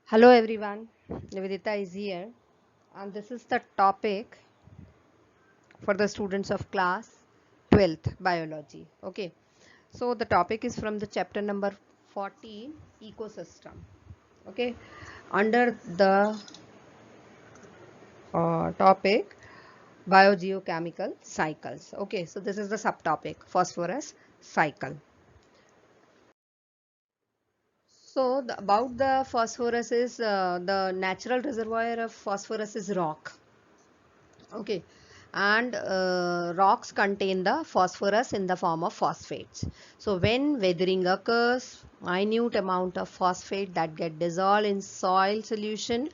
Hello everyone, Nivedita is here and this is the topic for the students of class 12th biology. Okay, so the topic is from the chapter number 14 ecosystem. Okay, under the topic biogeochemical cycles. Okay, so this is the subtopic phosphorus cycle. So about the phosphorus is the natural reservoir of phosphorus is rock. Okay, and rocks contain the phosphorus in the form of phosphates. So when weathering occurs, minute amount of phosphate that get dissolved in soil solution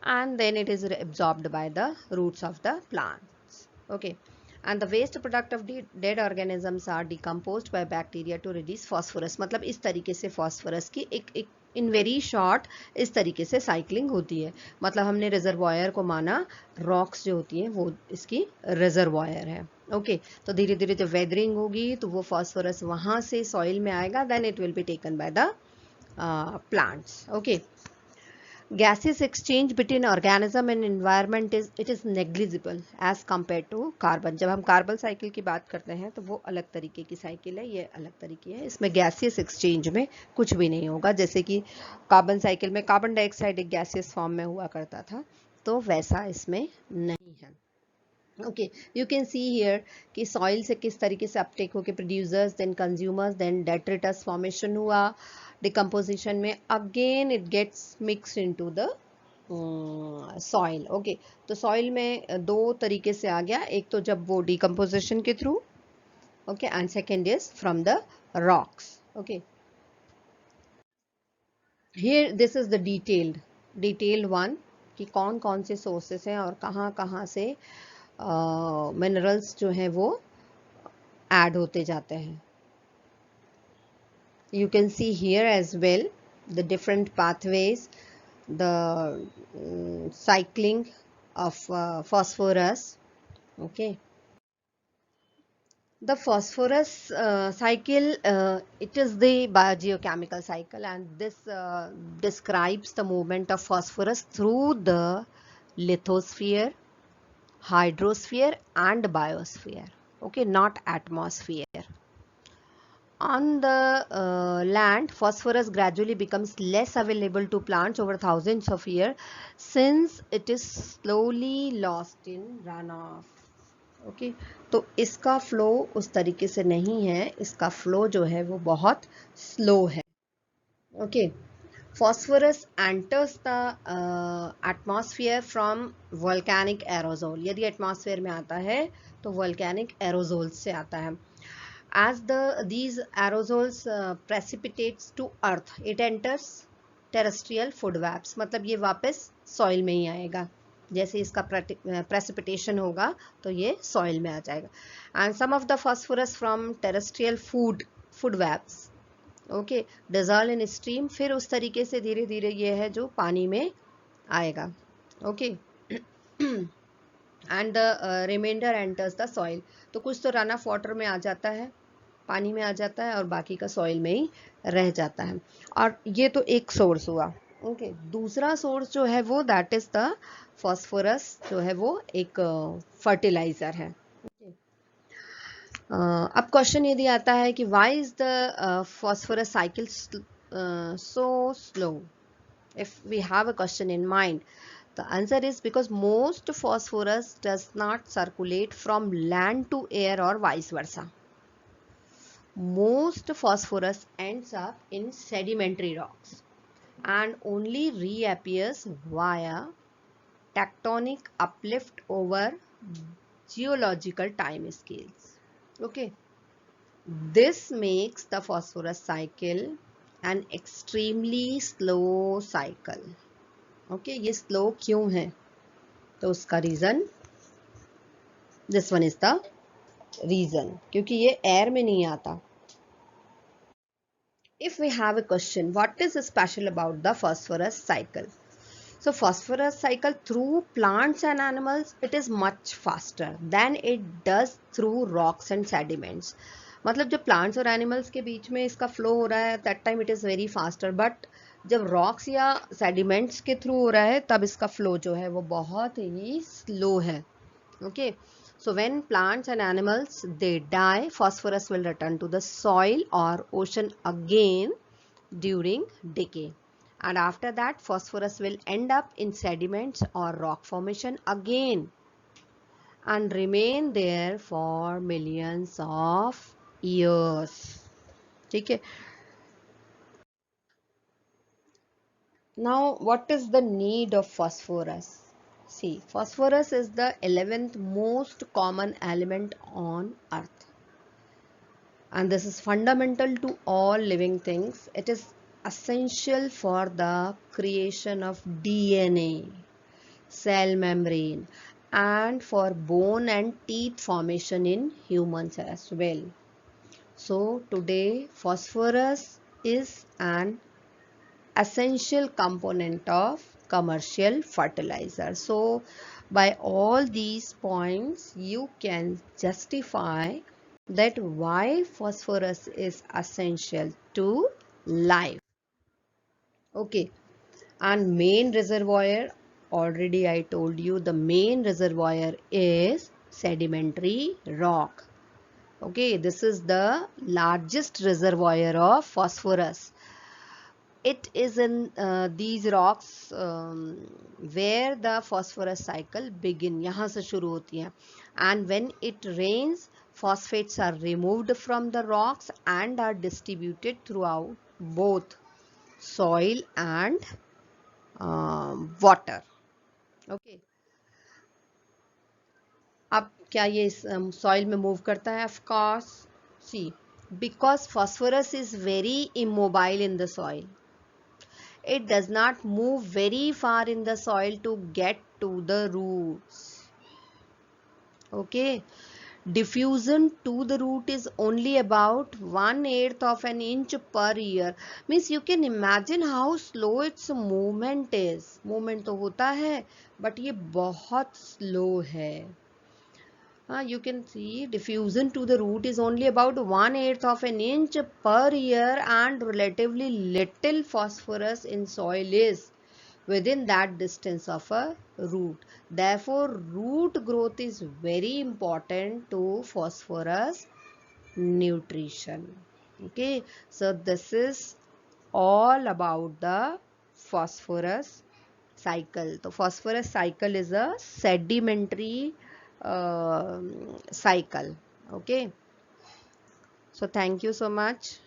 and then it is absorbed by the roots of the plants. Okay, and the waste product of dead organisms are decomposed by bacteria to release phosphorus. मतलब इस तरीके से phosphorus की एक in very short इस तरीके से cycling होती है. मतलब हमने रिजर्वायर को माना रॉक्स जो होती हैं वो इसकी रिजर्वायर है. ओके, तो धीरे धीरे जब वेदरिंग होगी तो वो फॉस्फोरस वहां से सॉइल में आएगा, then it will be taken by the plants. Okay, gaseous exchange between organism and environment is negligible as compared to carbon. जब हम कार्बन साइकिल की बात करते हैं तो वो अलग तरीके की साइकिल है, ये अलग तरीके है. इसमें गैसियस एक्सचेंज में कुछ भी नहीं होगा. जैसे कि कार्बन साइकिल में कार्बन डाइऑक्साइड एक गैसियस फॉर्म में हुआ करता था, तो वैसा इसमें नहीं है. Okay, you can see here कि सॉइल से किस तरीके से अपटेक होके producers then consumers then detritus formation हुआ. डिकम्पोजिशन में again it gets mixed into the soil. Okay, तो सॉइल में दो तरीके से आ गया, एक तो जब वो डिकम्पोजिशन के through, okay, and second is from the rocks. Okay, here this is the detailed one कि कौन कौन से सोर्सेस हैं और कहाँ कहाँ से मिनरल्स जो हैं वो ऐड होते जाते हैं. You can see here as well the different pathways, the cycling of phosphorus. Okay, the phosphorus cycle, it is the biogeochemical cycle, and this describes the movement of phosphorus through the lithosphere, hydrosphere and biosphere. Okay, not atmosphere. On the land, phosphorus gradually becomes less available to plants over thousands of years since it is slowly lost in runoff. Okay, तो इसका flow उस तरीके से नहीं है, इसका flow जो है वो बहुत स्लो है. Okay, phosphorus enters the atmosphere from volcanic aerosol. यदि एटमॉस्फेयर में आता है तो volcanic aerosols से आता है. As these aerosols precipitates to earth, it enters terrestrial food webs. मतलब ये वापस सॉइल में ही आएगा. जैसे इसका precipitation होगा तो ये सॉइल में आ जाएगा. And some of the phosphorus from terrestrial food webs, okay, dissolve in stream. फिर उस तरीके से धीरे धीरे ये है जो पानी में आएगा. Okay. And the remainder enters the soil. तो कुछ तो रन ऑफ वाटर में आ जाता है, पानी में आ जाता है, और बाकी का सॉइल में ही रह जाता है. और ये तो एक सोर्स हुआ. ओके, दूसरा सोर्स जो है वो दैट इज द फॉस्फोरस, जो है वो एक फर्टिलाइजर है. अब क्वेश्चन यदि आता है कि why is the phosphorus cycle so slow. If we have a question in mind, the answer is because most phosphorus does not circulate from land to air or vice versa. Most phosphorus ends up in sedimentary rocks and only reappears via tectonic uplift over geological time scales. Okay, this makes the phosphorus cycle an extremely slow cycle. Okay, ये slow क्यों है? तो उसका reason, this one is the reason, क्योंकि ये air में नहीं आता. If we have a question, what is special about the phosphorus cycle? So phosphorus cycle through plants and animals it is much faster than it does through rocks and sediments. मतलब जब plants और animals के बीच में इसका flow हो रहा है that time it is very faster, but जब रॉक्स या सेडिमेंट्स के थ्रू हो रहा है तब इसका फ्लो जो है वो बहुत ही स्लो है. Okay, so when plants and animals they die, phosphorus will return to the soil or ocean again during decay. And after that, phosphorus will end up in sediments or rock formation again and remain there for millions of years. ठीक है. Now, what is the need of phosphorus? See, phosphorus is the 11th most common element on Earth. And this is fundamental to all living things. It is essential for the creation of DNA, cell membrane, and for bone and teeth formation in humans as well. So today phosphorus is an essential component of commercial fertilizer. So by all these points you can justify that why phosphorus is essential to life. Okay, and main reservoir, already I told you the main reservoir is sedimentary rock. Okay, this is the largest reservoir of phosphorus. It is in these rocks where the phosphorus cycle begin. यहाँ से शुरू होती है. And when it rains, phosphates are removed from the rocks and are distributed throughout both soil and water. Okay. अब क्या ये soil में move करता है? Of course. See, because phosphorus is very immobile in the soil. It does not move very far in the soil to get to the roots. Okay. Diffusion to the root is only about 1/8 of an inch per year. Means you can imagine how slow its movement is. Movement तो होता है, but ये बहुत slow है. You can see diffusion to the root is only about 1/8 of an inch per year, and relatively little phosphorus in soil is within that distance of a root. Therefore, root growth is very important to phosphorus nutrition. Okay, so this is all about the phosphorus cycle. The phosphorus cycle is a sedimentary cycle. Okay, so thank you so much.